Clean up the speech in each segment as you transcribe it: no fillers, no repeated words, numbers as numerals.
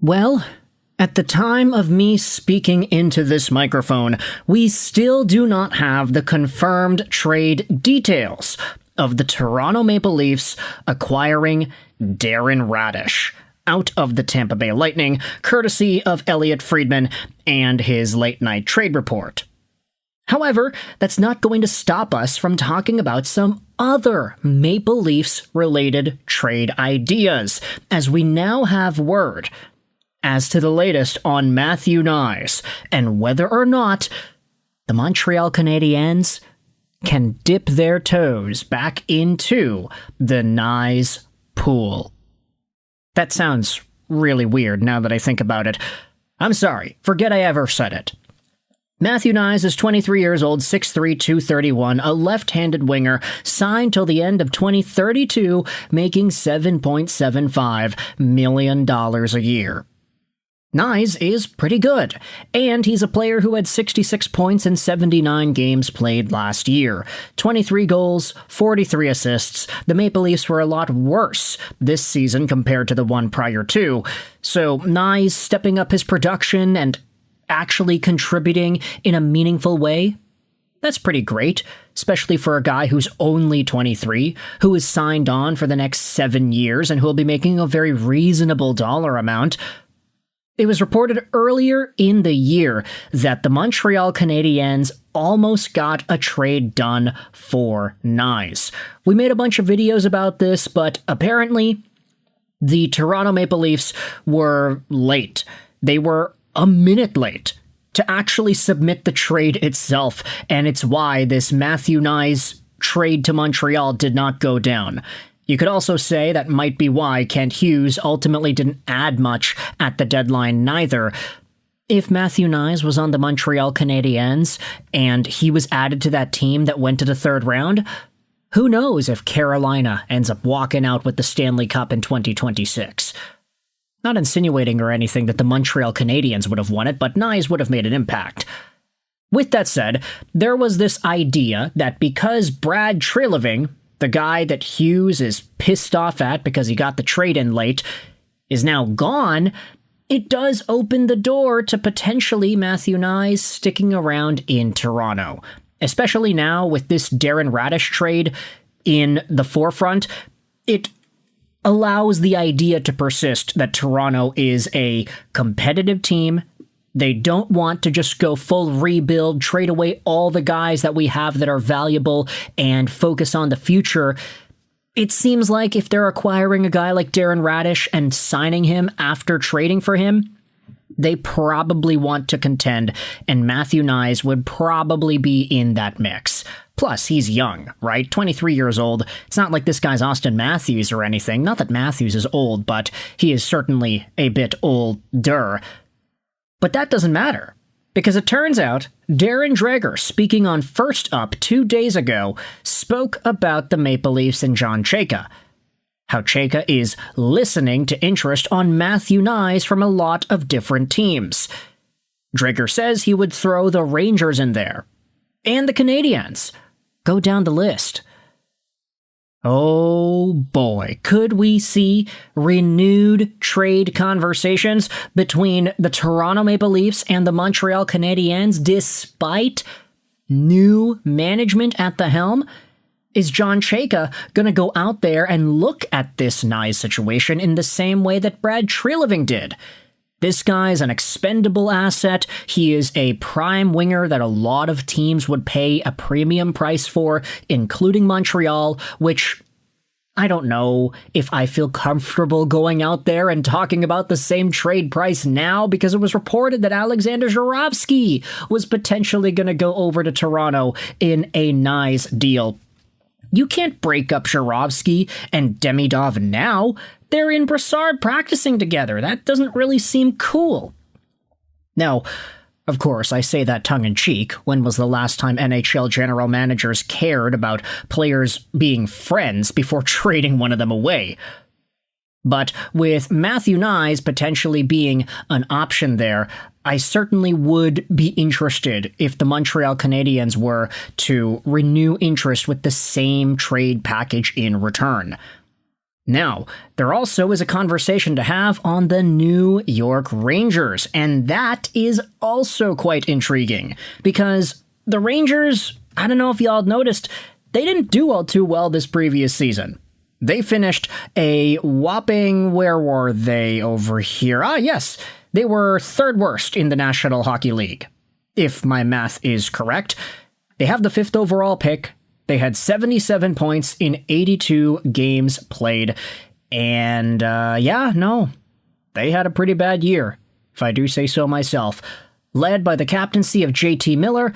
Well, at the time of me speaking into this microphone, we still do not have the confirmed trade details of the Toronto Maple Leafs acquiring Darren Dreger out of the Tampa Bay Lightning, courtesy of Elliotte Friedman and his late-night trade report. However, that's not going to stop us from talking about some other Maple Leafs-related trade ideas, as we now have word as to the latest on Matthew Knies and whether or not the Montreal Canadiens can dip their toes back into the Knies pool. That sounds really weird now that I think about it. I'm sorry, forget I ever said it. Matthew Knies is 23 years old, 6'3", 231, a left-handed winger, signed till the end of 2032, making $7.75 million a year. Knies is pretty good, and he's a player who had 66 points in 79 games played last year. 23 goals, 43 assists. The Maple Leafs were a lot worse this season compared to the one prior to, so Knies stepping up his production and actually contributing in a meaningful way, that's pretty great, especially for a guy who's only 23, who is signed on for the next 7 years and who will be making a very reasonable dollar amount. It was reported earlier in the year that the Montreal Canadiens almost got a trade done for Knies. We made a bunch of videos about this, but apparently the Toronto Maple Leafs were late. They were a minute late to actually submit the trade itself, and it's why this Matthew Knies trade to Montreal did not go down. You could also say that might be why Kent Hughes ultimately didn't add much at the deadline neither. If Matthew Knies was on the Montreal Canadiens and he was added to that team that went to the third round, who knows if Carolina ends up walking out with the Stanley Cup in 2026. Not insinuating or anything that the Montreal Canadiens would have won it, but Knies would have made an impact. With that said, there was this idea that because Brad Treliving, the guy that Hughes is pissed off at because he got the trade in late, is now gone, it does open the door to potentially Matthew Knies sticking around in Toronto. Especially now with this Darren Dreger trade in the forefront, it allows the idea to persist that Toronto is a competitive team. They don't want to just go full rebuild, trade away all the guys that we have that are valuable, and focus on the future. It seems like if they're acquiring a guy like Darren Dreger and signing him after trading for him, they probably want to contend, and Matthew Knies would probably be in that mix. Plus, he's young, right? 23 years old. It's not like this guy's Austin Matthews or anything. Not that Matthews is old, but he is certainly a bit older. But that doesn't matter, because it turns out Darren Dreger, speaking on First Up 2 days ago, spoke about the Maple Leafs and John Chayka. How Chayka is listening to interest on Matthew Knies from a lot of different teams. Dreger says he would throw the Rangers in there. And the Canadiens. Go down the list. Oh boy, could we see renewed trade conversations between the Toronto Maple Leafs and the Montreal Canadiens despite new management at the helm? Is John Chayka going to go out there and look at this Knies situation in the same way that Brad Treliving did? This guy's an expendable asset. He is a prime winger that a lot of teams would pay a premium price for, including Montreal, which I don't know if I feel comfortable going out there and talking about the same trade price now, because it was reported that Alexander Zhuravsky was potentially going to go over to Toronto in a Knies deal. You can't break up Zhuravsky and Demidov now. They're in Brassard practicing together. That doesn't really seem cool. Now, of course, I say that tongue-in-cheek. When was the last time NHL general managers cared about players being friends before trading one of them away? But with Matthew Knies potentially being an option there, I certainly would be interested if the Montreal Canadiens were to renew interest with the same trade package in return. Now, there also is a conversation to have on the New York Rangers, and that is also quite intriguing, because the Rangers, I don't know if y'all noticed, they didn't do all too well this previous season. They finished a whopping, where were they over here? Yes, they were third worst in the National Hockey League, if my math is correct. They have the 5th overall pick. They had 77 points in 82 games played. And, they had a pretty bad year, if I do say so myself. Led by the captaincy of JT Miller,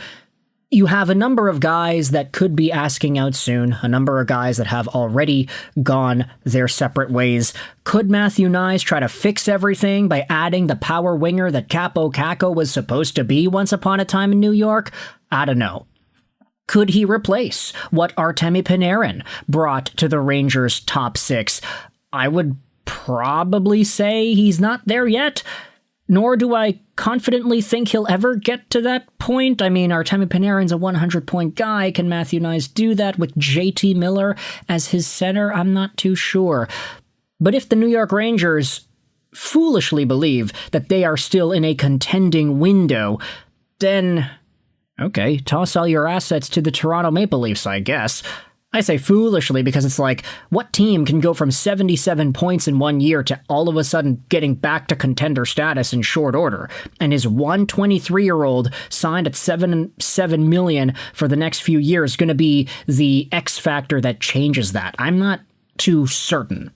you have a number of guys that could be asking out soon, a number of guys that have already gone their separate ways. Could Matthew Knies try to fix everything by adding the power winger that Capo Caco was supposed to be once upon a time in New York? I don't know. Could he replace what Artemi Panarin brought to the Rangers' top 6? I would probably say he's not there yet, nor do I confidently think he'll ever get to that point. I mean, Artemi Panarin's a 100-point guy. Can Matthew Knies do that with JT Miller as his center? I'm not too sure. But if the New York Rangers foolishly believe that they are still in a contending window, then okay, toss all your assets to the Toronto Maple Leafs, I guess. I say foolishly because it's like, what team can go from 77 points in 1 year to all of a sudden getting back to contender status in short order? And is one 23-year-old signed at $7 million for the next few years going to be the X factor that changes that? I'm not too certain.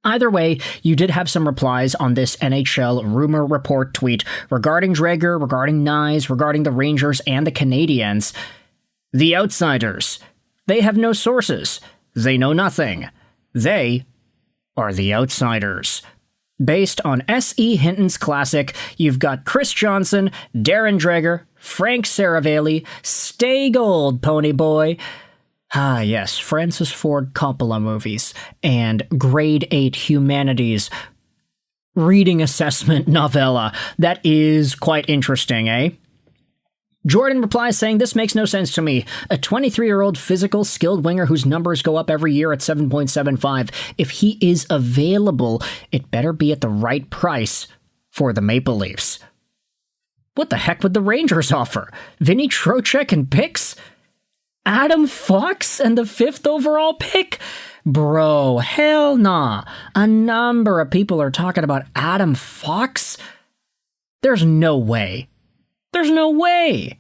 Either way, you did have some replies on this NHL Rumor Report tweet regarding Dreger, regarding Knies, regarding the Rangers and the Canadiens. The outsiders. They have no sources. They know nothing. They are the outsiders. Based on S.E. Hinton's classic, you've got Chris Johnson, Darren Dreger, Frank Saravalli, Stay Gold, Pony Boy. Ah, yes, Francis Ford Coppola movies, and grade 8 humanities reading assessment novella. That is quite interesting, eh? Jordan replies saying, this makes no sense to me. A 23-year-old physical, skilled winger whose numbers go up every year at 7.75. If he is available, it better be at the right price for the Maple Leafs. What the heck would the Rangers offer? Vinny Trocheck and picks? Adam Fox and the 5th overall pick? Bro, hell nah. A number of people are talking about Adam Fox. There's no way. There's no way.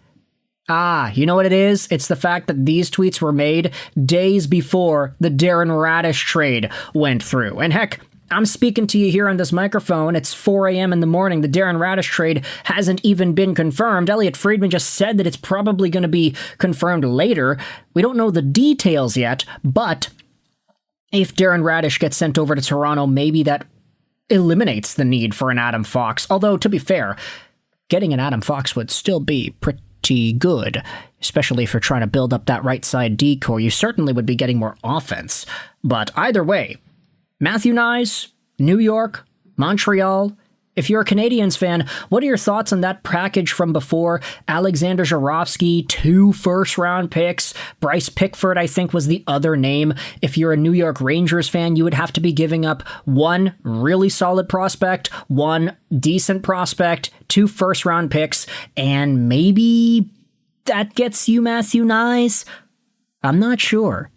You know what it is? It's the fact that these tweets were made days before the Darren Radish trade went through. And heck, I'm speaking to you here on this microphone. It's 4 a.m. in the morning. The Darren Radish trade hasn't even been confirmed. Elliot Friedman just said that it's probably going to be confirmed later. We don't know the details yet, but if Darren Radish gets sent over to Toronto, maybe that eliminates the need for an Adam Fox. Although, to be fair, getting an Adam Fox would still be pretty good, especially if you're trying to build up that right side decor. You certainly would be getting more offense. But either way, Matthew Knies, New York, Montreal. If you're a Canadiens fan, what are your thoughts on that package from before? Alexander Zhuravsky, 2 first-round picks. Bryce Pickford, I think, was the other name. If you're a New York Rangers fan, you would have to be giving up 1 really solid prospect, 1 decent prospect, 2 first-round picks, and maybe that gets you Matthew Knies? I'm not sure.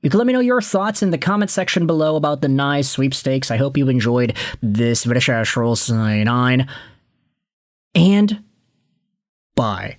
You can let me know your thoughts in the comment section below about the Knies sweepstakes. I hope you enjoyed this video. And bye.